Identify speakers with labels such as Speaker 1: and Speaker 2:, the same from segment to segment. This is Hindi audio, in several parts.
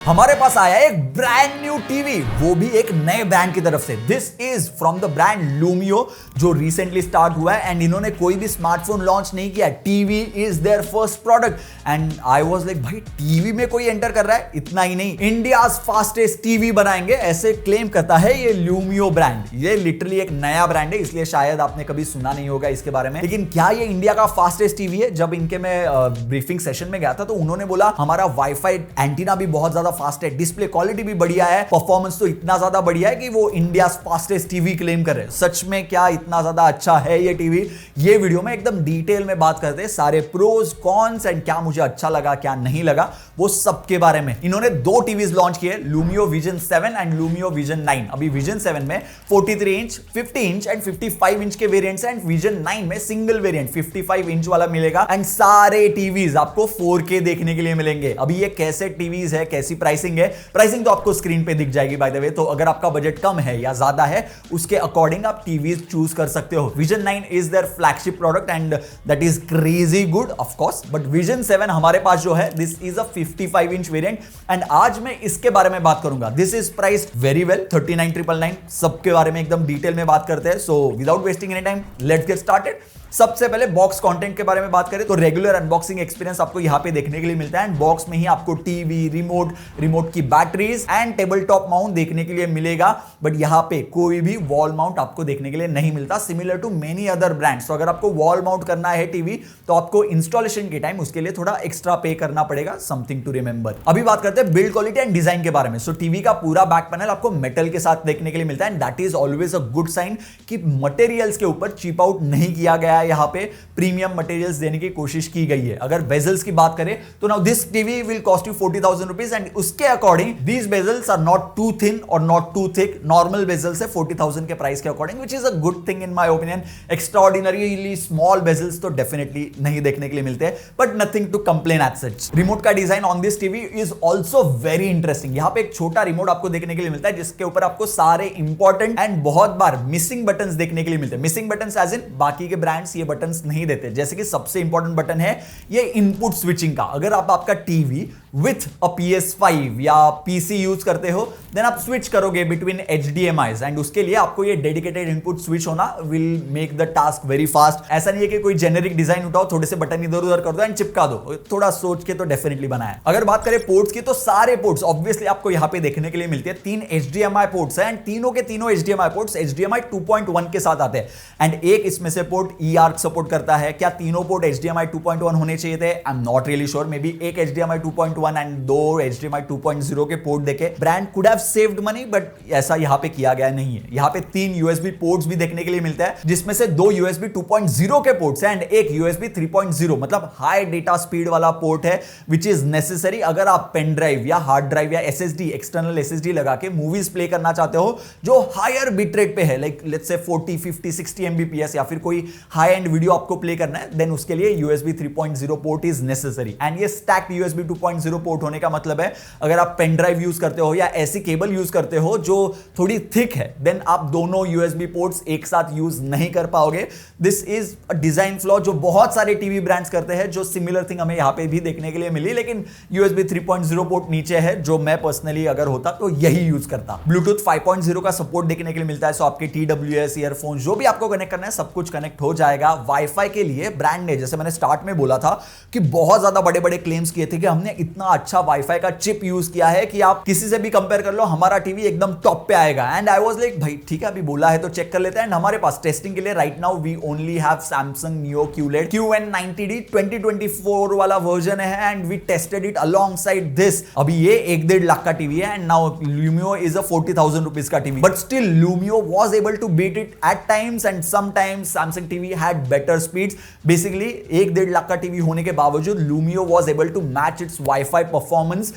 Speaker 1: हमारे पास आया एक ब्रांड न्यू टीवी, वो भी एक नए ब्रांड की तरफ से। This is from the brand Lumio, जो रिसेंटली स्टार्ट हुआ है एंड इन्होंने कोई भी स्मार्टफोन लॉन्च नहीं किया। TV is their first product and I was like, भाई टीवी में कोई एंटर कर रहा है। इतना ही नहीं, इंडियाज फास्टेस्ट टीवी बनाएंगे, ऐसे क्लेम करता है ये लूमियो ब्रांड। ये लिटरली एक नया ब्रांड है, इसलिए शायद आपने कभी सुना नहीं होगा इसके बारे में। लेकिन क्या ये इंडिया का फास्टेस्ट टीवी है? जब इनके मैं ब्रीफिंग सेशन में गया था तो उन्होंने बोला हमारा वाईफाई एंटीना भी बहुत ज्यादा फास्ट है, डिस्प्ले क्वालिटी भी बढ़िया है, परफॉर्मेंस तो इतना ज्यादा बढ़िया है कि वो इंडिया फास्टेस्ट टीवी क्लेम कर रहे हैं। सच में क्या इतना ज्यादा अच्छा है ये टीवी? ये वीडियो में एकदम डिटेल में बात करते हैं, सारे प्रोज कॉन्स एंड क्या मुझे अच्छा लगा क्या नहीं लगा वो सब के बारे में। इन्होंने दो टीवीज लॉन्च किए, लूमियो विजन 7 एंड लूमियो विजन 9। अभी विजन 7 में 43 इंच, 50 इंच एंड 55 इंच के वेरिएंट्स एंड विजन 9 में सिंगल वेरिएंट 55 इंच वाला मिलेगा एंड सारे टीवीज आपको 4K देखने के लिए मिलेंगे। अभी ये कैसे टीवीज है, कैसी प्राइसिंग है, प्राइसिंग तो आपको स्क्रीन पे दिख जाएगी बाय द वे। तो अगर आपका बजट कम है या ज्यादा है, उसके अकॉर्डिंग आप टीवीज चूज कर सकते हो। Vision 9 is their flagship product and that is crazy good of course, but vision 7 हमारे पास जो है this is a 55 inch variant and आज मैं इसके बारे में बात करूंगा। This is priced very well, 39,999। सबके बारे में एकदम डिटेल में बात करते हैं। So without wasting any time let's get started. सबसे पहले बॉक्स कंटेंट के बारे में बात करें तो रेगुलर अनबॉक्सिंग एक्सपीरियंस आपको यहां पे देखने के लिए मिलता है एंड बॉक्स में ही आपको टीवी, रिमोट की batteries and table top mount देखने के लिए मिलेगा। बट यहां पे कोई भी वॉल माउंट आपको देखने के लिए नहीं मिलता, similar to many other brands. तो अगर आपको वॉल माउंट करना है टीवी तो आपको इंस्टॉलेशन के टाइम उसके लिए थोड़ा एक्स्ट्रा पे करना पड़ेगा, समथिंग टू रिमेंबर। अभी बात करते हैं बिल्ड क्वालिटी एंड डिजाइन के बारे में। सो टीवी का पूरा बैक पैनल आपको मेटल के साथ देखने के लिए मिलता है and that is always a good sign कि मटेरियल्स के ऊपर चीप आउट नहीं किया गया है। यहां पे प्रीमियम मटेरियल्स देने की कोशिश की गई है। अगर बेजल्स की बात करें तो now this TV will cost you 40,000 rupees and उसके according these bezels are not too thin और not too thick. Normal bezels है 40,000 के प्राइस के according, which is a good thing in my opinion. Extraordinarily small bezels तो डेफिनेटली नहीं देखने के लिए मिलते हैं, but nothing to complain at such. Remote का design on this TV is also very interesting. यहां पे एक छोटा रिमोट आपको देखने के लिए मिलता है जिसके ऊपर आपको सारे इंपॉर्टेंट एंड बहुत बार मिसिंग बटन्स देखने के लिए मिलते हैं। मिसिंग बटन्स एज इन बाकी के ब्रांड्स ये बटन्स नहीं देते। जैसे कि सबसे इंपॉर्टेंट बटन है ये इनपुट स्विचिंग का। अगर आप आपका टीवी विथ अ PS5 या PC यूज करते हो देन आप स्विच करोगे बिटवीन HDMIs एंड उसके लिए आपको ये डेडिकेटेड इनपुट स्विच होना will make the task very fast. ऐसा नहीं है कि कोई जेनेरिक डिजाइन उठाओ, थोड़े से बटन इधर उधर कर दो एंड चिपका दो। थोड़ा सोच के तो डेफिनेटली बनाया। अगर बात करें पोर्ट्स की तो सारे पोर्ट्स ऑब्वियसली आपको यहां पे देखने के लिए मिलते हैं। 3 HDMI पोर्ट्स हैं एंड तीनों के तीनों HDMI पोर्ट्स HDMI 2.1 के साथ आते हैं एंड एक इसमें से पोर्ट eARC सपोर्ट करता है। क्या तीनों पोर्ट HDMI 2.1 होने चाहिए थे? I am not really sure. May be एक HDMI 2.1 एंड दो HDMI 2.0 के पोर्ट देके brand could have saved money, but ऐसा यहां पे किया गया नहीं है। यहां पे 3 USB पोर्ट्स भी देखने के लिए मिलता है जिसमें से 2 USB 2.0 के पोर्ट्स हैं एंड एक USB 3.0, मतलब हाई डेटा स्पीड वाला पोर्ट है विच इज नेसेसरी अगर आप पेन ड्राइव या हार्ड ड्राइव या SSD एक्सटर्नल SSD लगा के मूवीज प्ले करना चाहते हो जो हायर बिट रेट पे है, लाइक लेट्स से 40, 50, 60 Mbps या फिर कोई हाई एंड वीडियो आपको प्ले करना है, देन उसके लिए USB 3.0 port is necessary. And ये स्टैक्ड USB 2.0 पोर्ट होने का मतलब है अगर आप पेन ड्राइव यूज करते हो या ऐसी केबल यूज करते हो जो थोड़ी थिक है देन आप दोनों USB पोर्ट्स एक साथ यूज नहीं कर पाओगे। This is a design flaw जो बहुत सारे टीवी ब्रांड्स करते हैं, जो सिमिलर थिंग हमें यहां पे भी देखने के लिए मिली, लेकिन USB 3.0 पोर्ट नीचे है जो मैं पर्सनली अगर होता तो यही यूज करता। ब्लूटूथ 5.0 का सपोर्ट देखने के लिए मिलता है, सो आपके TWS ईयरफोन जो भी आपको कनेक्ट करना है सब कुछ कनेक्ट हो जाएगा। वाईफाई के लिए ब्रांड ने, जैसे मैंने स्टार्ट में बोला था कि बहुत ज्यादा बड़े बड़े क्लेम्स किए थे कि हमने इतना अच्छा वाईफाई का चिप यूज किया है कि आप किसी से भी कंपेयर कर लो हमारा टीवी एकदम टॉप पे आएगा। एंड आई वाज लाइक भाई ठीक है अभी बोला है तो चेक कर लेते हैं। एंड हमारे पास टेस्टिंग के लिए right now we only have Samsung Neo QLED QN90D 2024 वाला वर्जन है and we tested it alongside this. अभी ये 1.5 लाख का टीवी है and now Lumio is a 40,000 rupees का TV, but still Lumio was able to beat it at times and sometimes Samsung TV had better speeds. Basically 1.5 lakh का टीवी होने के बावजूद Lumio was able to match its Wi-Fi performance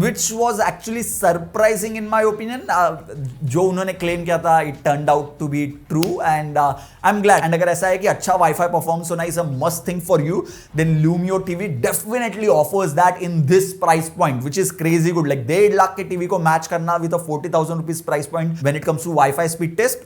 Speaker 1: which was actually surprising in my opinion. जो उन्होंने क्लेम किया था it turned out to be true and I'm glad. And अगर ऐसा है कि अच्छा Wi-Fi performance होना is a must thing for you, then Lumio TV definitely offers that in this price point, which is crazy good. Like 1.5 lakh के टीवी को मैच करना with a 40,000 rupees price point when it comes to Wi-Fi speed test,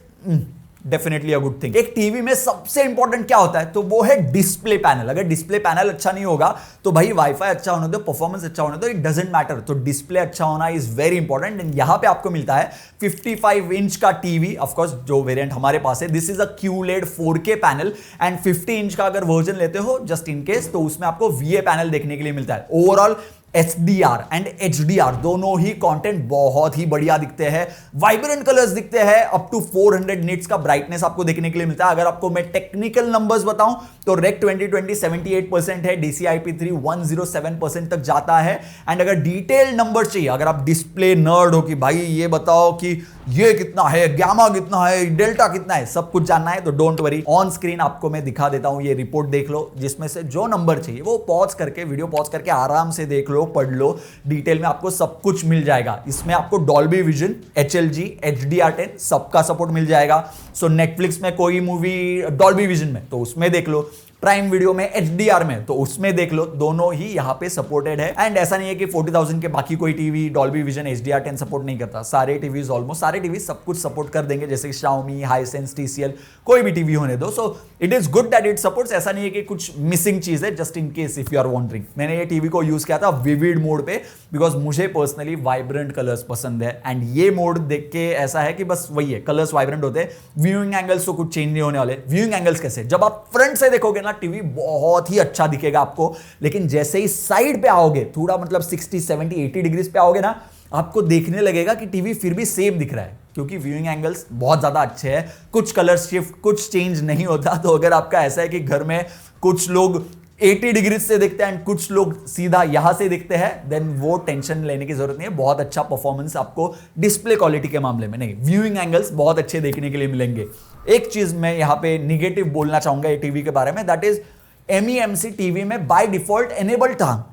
Speaker 1: definitely a good thing. एक टीवी में सबसे इंपॉर्टेंट क्या होता है, तो वो है डिस्प्ले पैनल। अगर डिस्प्ले पैनल अच्छा नहीं होगा तो भाई वाईफाई अच्छा होने दो, परफॉर्मेंस अच्छा होने दो, इट डजंट मैटर। तो डिस्प्ले अच्छा होना इज वेरी इंपॉर्टेंट। एंड यहां पे आपको मिलता है 55 इंच का टीवी, ऑफ कोर्स जो वेरिएंट हमारे पास है। This is a QLED 4K panel and 50 inch का अगर वर्जन लेते हो जस्ट इन केस, तो उसमें आपको VA पैनल देखने के लिए मिलता है। ओवरऑल HDR एंड HDR दोनों ही कंटेंट बहुत ही बढ़िया दिखते हैं, वाइब्रेंट कलर्स दिखते हैं, अप टू 400 निट्स का ब्राइटनेस आपको देखने के लिए मिलता है। अगर आपको मैं टेक्निकल नंबर्स बताऊं तो रेक 2020 78% है, DCI-P3 107% तक जाता है। एंड अगर डिटेल नंबर चाहिए, अगर आप डिस्प्ले नर्ड हो कि भाई ये बताओ कि ये कितना है, गामा कितना है, डेल्टा कितना है, सब कुछ जानना है, तो डोंट वरी, ऑन स्क्रीन आपको मैं दिखा देता हूं। ये रिपोर्ट देख लो, जिसमें से जो नंबर चाहिए वो पॉज करके, वीडियो पॉज करके आराम से देख लो, पढ़ लो, डिटेल में आपको सब कुछ मिल जाएगा। इसमें आपको डॉल्बी विजन, HLG, HDR10 सबका सपोर्ट मिल जाएगा। सो नेटफ्लिक्स में कोई मूवी डॉल्बी विजन में तो उसमें देख लो, प्राइम वीडियो में HDR में तो उसमें देख लो, दोनों ही यहां पे सपोर्टेड है। एंड ऐसा नहीं है कि 40,000 के बाकी कोई TV Dolby vision HDR10 support नहीं करता। सारे टीवीज, ऑलमोस्ट सारे टीवी सब कुछ सपोर्ट कर देंगे, जैसे Xiaomi, Hisense, TCL, कोई भी टीवी होने दो। So it is good that it supports. ऐसा नहीं है कि कुछ मिसिंग चीज है, just in case if you are wondering. मैंने ये टीवी को यूज किया था विविड मोड पे, बिकॉज मुझे पर्सनली वाइब्रेंट कलर्स पसंद है। एंड ये मोड देख के ऐसा है कि बस वही है, कलर्स वाइब्रेंट होते हैं। व्यूइंग एंगल्स तो कुछ चेंज नहीं होने वाले। व्यूइंग एंगल्स कैसे, जब आप फ्रंट से देखोगे ना टीवी बहुत ही अच्छा दिखेगा आपको, लेकिन जैसे ही साइड पे आओगे, थोड़ा मतलब 60, 70, 80 डिग्रीज पे आओगे ना, आपको देखने लगेगा कि टीवी फिर भी सेम दिख रहा है, क्योंकि व्यूइंग एंगल्स बहुत ज्यादा अच्छे हैं। कुछ कलर शिफ्ट, कुछ चेंज नहीं होता। तो अगर आपका ऐसा है कि घर में कुछ लोग 80 डिग्री से देखते हैं एंड कुछ लोग सीधा यहां से देखते हैं, देन वो टेंशन लेने की जरूरत नहीं है। बहुत अच्छा परफॉर्मेंस आपको डिस्प्ले क्वालिटी के मामले में, नहीं, व्यूइंग एंगल्स बहुत अच्छे देखने के लिए मिलेंगे। एक चीज मैं यहां पे निगेटिव बोलना चाहूंगा ये टीवी के बारे में, दैट इज MEMC टीवी में बाय डिफॉल्ट एनेबल्ड था।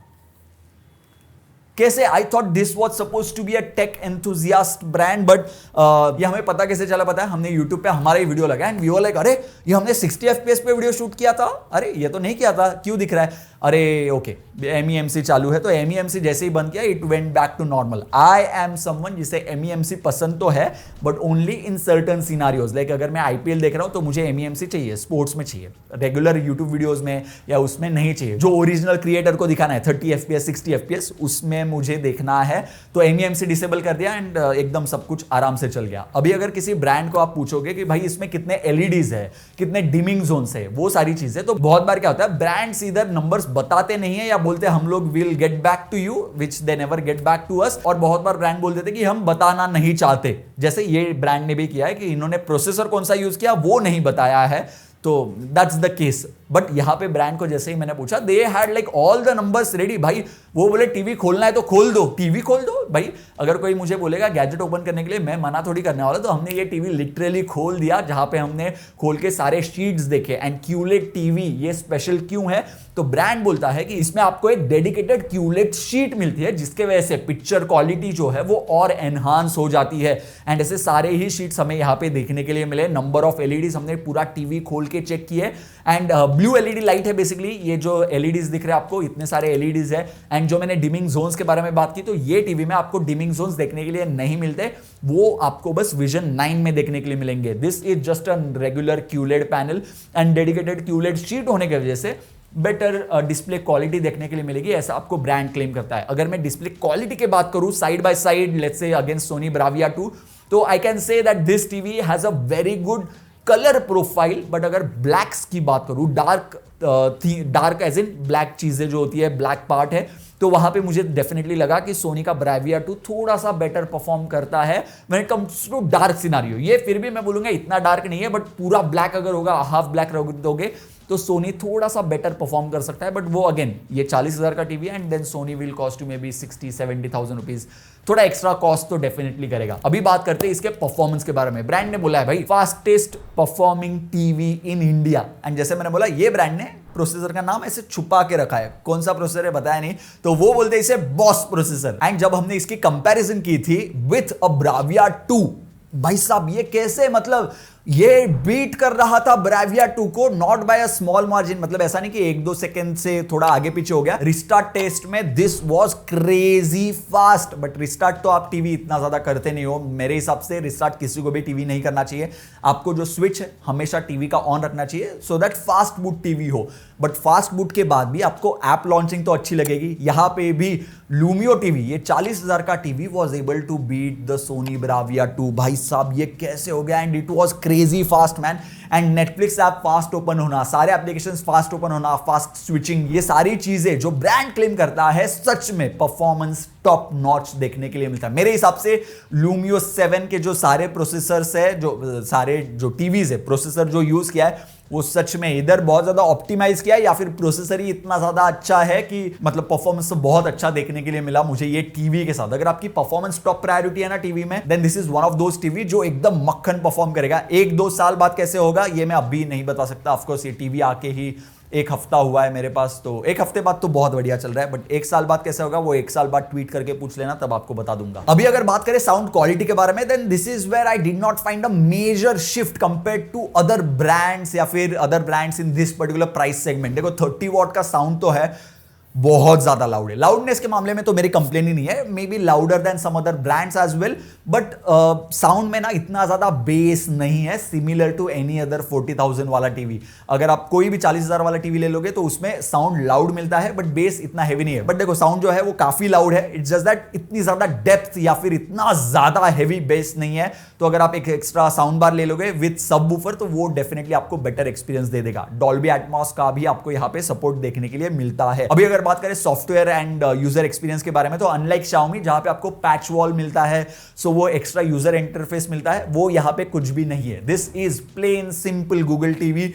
Speaker 1: कैसे? I thought this was suppose to be a tech enthusiast brand, but ये हमें पता कैसे चला? पता है, हमने यूट्यूब पे हमारा ही वीडियो लगा एंड वी वर लाइक, अरे ये हमने 60 FPS पे वीडियो शूट किया था, अरे ये तो नहीं किया था, क्यों दिख रहा है? अरे ओके, MEMC चालू है। तो MEMC जैसे ही बंद किया, it went back to normal. I am someone जिसे MEMC पसंद तो है, but only in certain scenarios. Like अगर मैं IPL देख रहा हूं तो मुझे MEMC चाहिए, स्पोर्ट्स में चाहिए, रेगुलर यूट्यूब वीडियोज में या उसमें नहीं चाहिए। जो ओरिजिनल क्रिएटर को दिखाना है 30 FPS 60 FPS उसमें मुझे देखना है, तो MEMC डिसेबल कर दिया एंड एकदम सब कुछ आराम से चल गया। अभी अगर किसी ब्रांड को आप पूछोगे कि भाई इसमें कितने LEDs है, कितने डिमिंग जोन्स है, वो सारी चीजें, तो बहुत बार क्या होता है, ब्रांड्स इधर नंबर्स बताते नहीं है या बोलते हम लोग will get back to you, which they never get back to us. और बहुत बार ब्रांड बोल देते कि हम बताना नहीं चाहते, जैसे ये ब्रांड ने भी किया है कि इन्होंने प्रोसेसर कौन सा यूज किया वो नहीं बताया है। तो दैट्स द केस। बट यहां पे ब्रांड को जैसे ही मैंने पूछा, they had like all the numbers ready. भाई वो बोले टीवी खोलना है तो खोल दो, टीवी खोल दो। भाई अगर कोई मुझे बोलेगा गैजेट ओपन करने के लिए, मैं मना थोड़ी करने वाला। तो हमने ये टीवी लिटरली खोल दिया, जहां पे हमने खोल के सारे शीट्स देखे। एंड QLED टीवी ये स्पेशल क्यों है? तो ब्रांड बोलता है कि इसमें आपको एक डेडिकेटेड QLED शीट मिलती है, जिसके वजह से पिक्चर क्वालिटी जो है वो और एनहांस हो जाती है। एंड ऐसे सारे ही शीट्स हमें यहाँ पे देखने के लिए मिले। नंबर ऑफ LEDs हमने पूरा टीवी खोल के चेक किए। एंड ब्लू LED लाइट है बेसिकली, ये जो LEDs दिख रहे हैं आपको, इतने सारे LEDs है। एंड जो मैंने डिमिंग जोन्स के बारे में बात की, तो ये टीवी में आपको डिमिंग जोन्स देखने के लिए नहीं मिलते, वो आपको बस विजन 9 में देखने के लिए मिलेंगे। This is just a regular QLED panel and dedicated QLED sheet होने की वजह से बेटर डिस्प्ले क्वालिटी देखने के लिए मिलेगी, ऐसा आपको ब्रांड क्लेम करता है। अगर मैं डिस्प्ले क्वालिटी की बात करूं side by side, let's say against Soni Bravia 2, तो I can say that this TV has a very good colour profile. But अगर ब्लैक्स की बात करूं, डार्क एज इन ब्लैक चीजें जो होती है, ब्लैक पार्ट है, तो वहां पे मुझे डेफिनेटली लगा कि सोनी का ब्राविया 2 थोड़ा सा बेटर परफॉर्म करता है when it comes to dark scenario. ये फिर भी मैं बोलूंगा इतना डार्क नहीं है, बट पूरा ब्लैक अगर होगा, हाफ ब्लैक रख दोगे, तो सोनी थोड़ा सा बेटर परफॉर्म कर सकता है। बट वो अगेन, ये 40,000 का टीवी है and then Sony will cost you maybe 60-70,000 rupees, थोड़ा एक्स्ट्रा कॉस्ट तो डेफिनेटली करेगा। अभी बात करते हैं इसके परफॉर्मेंस के बारे में। ब्रांड ने बोला है भाई fastest performing TV in India. And जैसे मैंने बोला, ये ब्रांड ने प्रोसेसर का नाम ऐसे छुपा के रखा है, कौन सा प्रोसेसर है बताया नहीं, तो वो बोलते इसे बॉस प्रोसेसर। एंड जब हमने इसकी कंपैरिजन की थी विथ अ ब्राविया 2, भाई साहब ये कैसे, मतलब ये बीट कर रहा था ब्राविया 2 को not by a small margin, मतलब ऐसा नहीं कि 1-2 सेकंड से थोड़ा आगे पीछे हो गया। रिस्टार्ट टेस्ट में this was crazy fast, but restart तो आप टीवी इतना ज्यादा करते नहीं हो। मेरे हिसाब से रिस्टार्ट किसी को भी टीवी नहीं करना चाहिए। आपको जो स्विच है हमेशा टीवी का ऑन रखना चाहिए so that fast boot TV हो। बट फास्ट बूट के बाद भी आपको ऐप लॉन्चिंग तो अच्छी लगेगी। यहां पे भी लूमियो टीवी, ये 40,000 का TV was able to beat the Sony Bravia 2। भाई साहब ये कैसे हो गया? And it was crazy fast man. And Netflix app fast open होना, सारे एप्लीकेशंस फास्ट ओपन होना, फास्ट स्विचिंग, ये सारी चीजें जो ब्रांड क्लेम करता है सच में परफॉर्मेंस टॉप नॉच देखने के लिए मिलता है। मेरे हिसाब से लूमियो 7 के जो सारे प्रोसेसर्स है, जो सारे जो टीवीज है, प्रोसेसर जो यूज किया है वो सच में इधर बहुत ज्यादा ऑप्टिमाइज किया है या फिर प्रोसेसर ही इतना ज्यादा अच्छा है कि मतलब परफॉर्मेंस तो बहुत अच्छा देखने के लिए मिला मुझे ये टीवी के साथ। अगर आपकी परफॉर्मेंस टॉप प्रायोरिटी है ना टीवी में, then this is one of those TV जो एकदम मक्खन परफॉर्म करेगा। 1-2 साल बाद कैसे होगा ये मैं अभी नहीं बता सकता। ऑफकोर्स ये टीवी आके ही 1 हफ्ता हुआ है मेरे पास, तो 1 हफ्ते बाद तो बहुत बढ़िया चल रहा है, बट 1 साल बाद कैसे होगा वो 1 साल बाद ट्वीट करके पूछ लेना, तब आपको बता दूंगा। अभी अगर बात करें साउंड क्वालिटी के बारे में, then this is where I did not find a major shift compared to other brands या फिर other brands in this particular price segment. देखो 30 वॉट का साउंड तो है, बहुत ज्यादा लाउड है। लाउडनेस के मामले में तो मेरी कंप्लेन ही नहीं है, maybe louder than some other brands as well, but sound में ना इतना ज्यादा बेस नहीं है सिमिलर टू एनी अदर 40,000 वाला टीवी। अगर आप कोई भी 40,000 वाला टीवी ले लोगे तो उसमें साउंड लाउड मिलता है बट बेस इतना हैवी नहीं है। बट देखो साउंड जो है वो काफी लाउड है, इट्स जस्ट दैट इतनी ज्यादा डेप्थ या फिर इतना ज्यादा हैवी बेस नहीं है। तो अगर आप एक एक्स्ट्रा साउंड बार ले लोगे विद सबवूफर तो वो डेफिनेटली आपको बेटर एक्सपीरियंस दे देगा। डॉल्बी एटमॉस का भी आपको यहाँ पे सपोर्ट देखने के लिए मिलता है। अभी अगर बात करें सॉफ्टवेयर एंड यूजर एक्सपीरियंस के बारे में, तो अनलाइक Xiaomi जहां पे आपको पैच वॉल मिलता है, सो वो एक्स्ट्रा यूजर इंटरफेस मिलता है, वो यहां पे कुछ भी नहीं है। This is plain simple Google TV.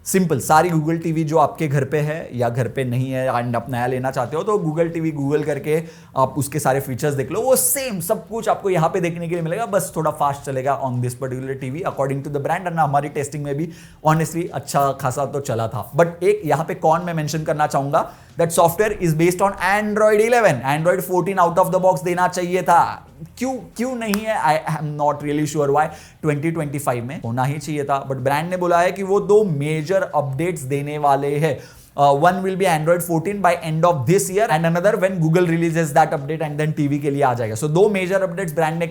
Speaker 1: Simple सारी गूगल टीवी जो आपके घर पे है या घर पे नहीं है एंड आप नया लेना चाहते हो तो गूगल टीवी गूगल करके आप उसके सारे फीचर्स देख लो, वो सेम सब कुछ आपको यहाँ पे देखने के लिए मिलेगा, बस थोड़ा फास्ट चलेगा on this particular TV according to the brand. And हमारी टेस्टिंग में भी ऑनेस्टली अच्छा खासा तो चला था। बट एक यहाँ पे कौन मैं मेंशन करना चाहूंगा, that software is based on Android 11। Android 14 out of the box देना चाहिए था, क्यों नहीं है I am not really sure why. 2025 में होना ही चाहिए था, बट ब्रांड ने बोला है कि वो 2 मेजर अपडेट्स देने वाले हैं। One will be Android 14 by end of this year and another when Google releases that update and then TV के लिए आ जाएगा। So 2 मेजर अपडेट्स ब्रांड ने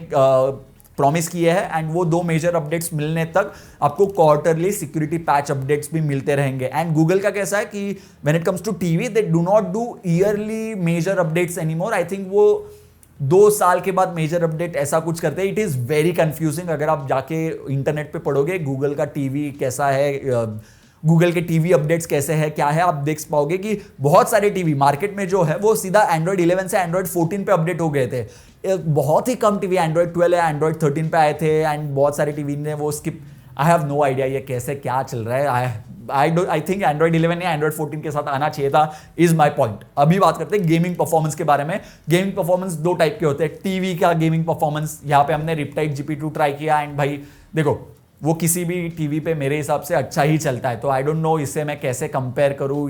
Speaker 1: प्रॉमिस किए हैं एंड वो 2 मेजर अपडेट्स मिलने तक आपको क्वार्टरली सिक्योरिटी पैच अपडेट्स भी मिलते रहेंगे। एंड गूगल का कैसा है कि when it comes to TV they do not do yearly major updates anymore. I think वो 2 साल के बाद मेजर अपडेट ऐसा कुछ करते हैं। It is very confusing. अगर आप जाके इंटरनेट पे पढ़ोगे गूगल का टीवी कैसा है, गूगल के टीवी अपडेट्स कैसे हैं क्या है, आप देख पाओगे कि बहुत सारे टीवी मार्केट में जो है वो सीधा एंड्रॉइड 11 से एंड्रॉइड 14 पे अपडेट हो गए थे। बहुत ही कम टीवी एंड्रॉइड 12 या एंड्रॉइड 13 पे आए थे एंड बहुत सारे टीवी ने वो skip. I have no idea ये कैसे क्या चल रहा है। आई थिंक एंड्रॉइड 11 या एंड्रॉइड 14 के साथ आना चाहिए था, इज माई पॉइंट। अभी बात करते हैं गेमिंग परफॉर्मेंस के बारे में। गेमिंग परफॉर्मेंस 2 टाइप के होते हैं। टीवी का गेमिंग परफॉर्मेंस, यहाँ पे हमने रिपटाइड GP2 ट्राई किया एंड भाई देखो वो किसी भी टीवी पे मेरे हिसाब से अच्छा ही चलता है। तो आई डोंट नो इससे मैं कैसे कंपेयर करूं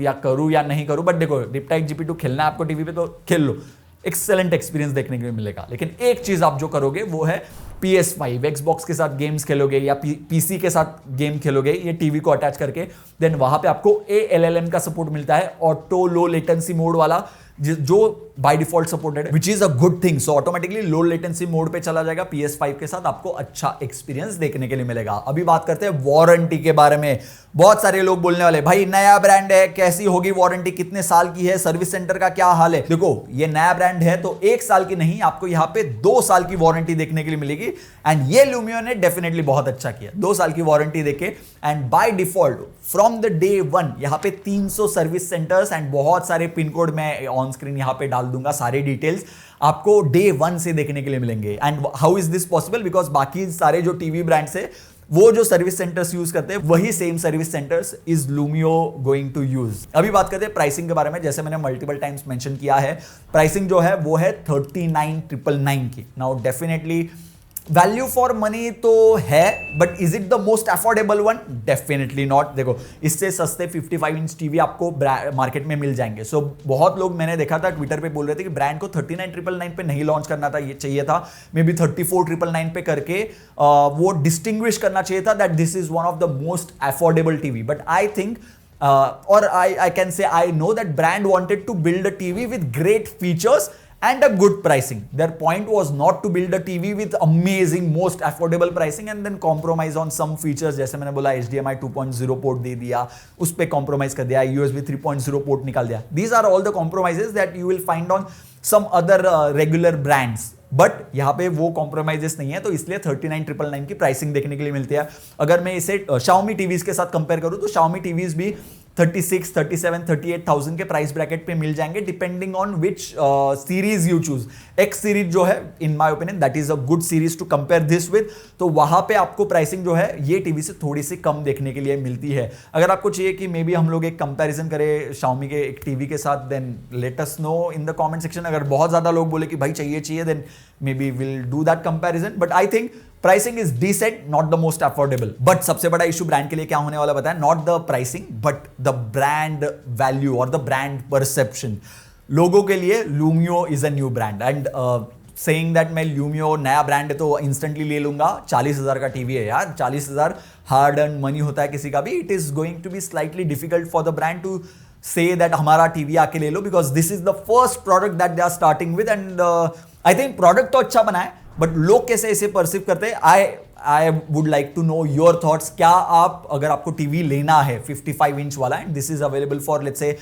Speaker 1: या नहीं करूं, बट देखो रिपटाइड GP2 खेलना है आपको टीवी पे तो खेल लो, एक्सेलेंट एक्सपीरियंस देखने के लिए मिलेगा। लेकिन एक चीज आप जो करोगे वो है PS5 Xbox के साथ गेम्स खेलोगे या PC के साथ गेम खेलोगे ये टीवी को अटैच करके, देन वहां पे आपको ALLM का सपोर्ट मिलता है, ऑटो लो लेटेंसी मोड वाला, जो बाय डिफॉल्ट सपोर्टेड है, which is a good thing. So automatically low latency mode पे चला जाएगा PS5 के साथ, आपको अच्छा एक्सपीरियंस देखने के लिए मिलेगा। अभी बात करते हैं वारंटी के बारे में। बहुत सारे लोग बोलने वाले भाई नया ब्रांड है कैसी होगी वारंटी, कितने साल की है, सर्विस सेंटर का क्या हाल है। देखो ये नया ब्रांड है तो 1 साल की नहीं, आपको यहाँ पे 2 साल की वारंटी देखने के लिए मिलेगी। एंड ये लूमियो ने डेफिनेटली बहुत अच्छा किया 2 साल की वारंटी देके। And by default from the day 1 यहाँ पे 300 सर्विस सेंटर्स एंड बहुत सारे पिन कोड मैं ऑन स्क्रीन यहाँ पे डाल दूंगा, सारे डिटेल्स आपको डे 1 से देखने के लिए मिलेंगे। And how is this possible, because बाकी सारे जो टीवी ब्रांड्स है वो जो सर्विस सेंटर्स यूज करते हैं वही same service centres is Lumio going to use. अभी बात करते हैं प्राइसिंग के बारे में। जैसे मैंने मल्टीपल टाइम्स मेंशन किया है, प्राइसिंग जो है वो है 39,999 की। Now definitely value for money तो है, but is it the most affordable one? Definitely not. देखो, इससे सस्ते 55 इंच टीवी आपको मार्केट में मिल जाएंगे। सो बहुत लोग मैंने देखा था ट्विटर पे बोल रहे थे कि ब्रांड को 39,999 पे नहीं लॉन्च करना था, ये चाहिए था मे बी 34,999 पे करके वो डिस्टिंग्विश करना चाहिए था that this is one of the most affordable TV. But I think or I can say I know that brand wanted to build a TV with great features and a good pricing. Their point was not to build a TV with amazing, most affordable pricing and then compromise on some features. जैसे मैंने बोला HDMI 2.0 पोर्ट दे दिया, उस पे compromise कर दिया, USB 3.0 पोर्ट निकाल दिया. These are all the compromises that you will find on some other regular brands. But यहाँ पे वो कॉम्प्रोमाइजेस नहीं है, तो इसलिए 39,999 की प्राइसिंग देखने के लिए मिलती है. अगर मैं इसे Xiaomi टीवीज के साथ कंपेयर करूँ तो Xiaomi टीवीज भी 36, 37, 38,000 के प्राइस ब्रैकेट पे मिल जाएंगे depending on which series you choose. X series जो है in my opinion that is a good series to compare this with. तो वहां पे आपको प्राइसिंग जो है ये टीवी से थोड़ी सी कम देखने के लिए मिलती है. अगर आपको चाहिए कि मे बी हम लोग एक कंपैरिजन करें Xiaomi के एक टीवी के साथ, then let us know in the comment section. अगर बहुत ज्यादा लोग बोले कि भाई चाहिए then maybe will do that comparison. But I think pricing is decent, not the most affordable. But सबसे बड़ा इशू ब्रांड के लिए क्या होने वाला बताया, not the pricing but the brand value और द ब्रांड परसेप्शन. लोगों के लिए Lumio is a new brand and saying that मैं Lumio नया ब्रांड है तो इंस्टेंटली ले लूंगा. 40,000 का टीवी है यार, 40,000 हार्ड अर्न मनी होता है किसी का भी. It is going to be slightly difficult for the brand to say that हमारा टीवी आके ले लो, because this is the first product that they are starting with and I think product तो अच्छा बना है, but लोग कैसे इसे परसीव करते हैं. I would like to know your thoughts. क्या आप, अगर आपको टीवी लेना है 55 इंच वाला and this is available for let's say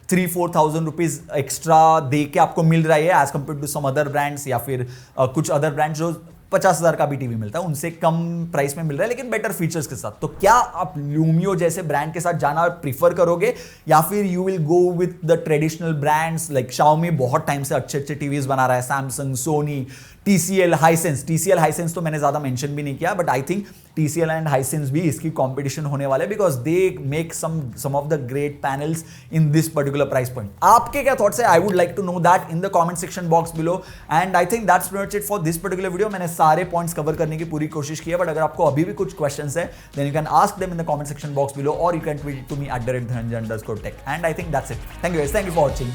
Speaker 1: 3,000-4,000 rupees extra दे के आपको मिल रहा है as compare to some other brands या फिर कुछ अदर ब्रांड्स जो 50,000 का भी टीवी मिलता है, उनसे कम प्राइस में मिल रहा है लेकिन बेटर फीचर्स के साथ, तो क्या आप Lumio जैसे ब्रांड के साथ जाना प्रीफर करोगे या फिर you will go with the traditional brands like Xiaomi बहुत टाइम से अच्छे टीवीज बना रहा है, Samsung, Sony, TCL, Hisense तो मैंने ज्यादा मेंशन भी नहीं किया, but I think TCL and Hisense भी इसकी कंपटीशन होने वाले because they make some of the great panels in this particular price point. आपके क्या थॉट्स है? I would like to know that in the comment section box below. And I think that's pretty much it for this particular video. मैंने सारे पॉइंट्स कवर करने की पूरी कोशिश की है, बट अगर आपको अभी भी कुछ क्वेश्चंस है then you can ask them in the comment section box below और you can tweet to me @dhananjay_tech. And I think that's it. Thank you for watching.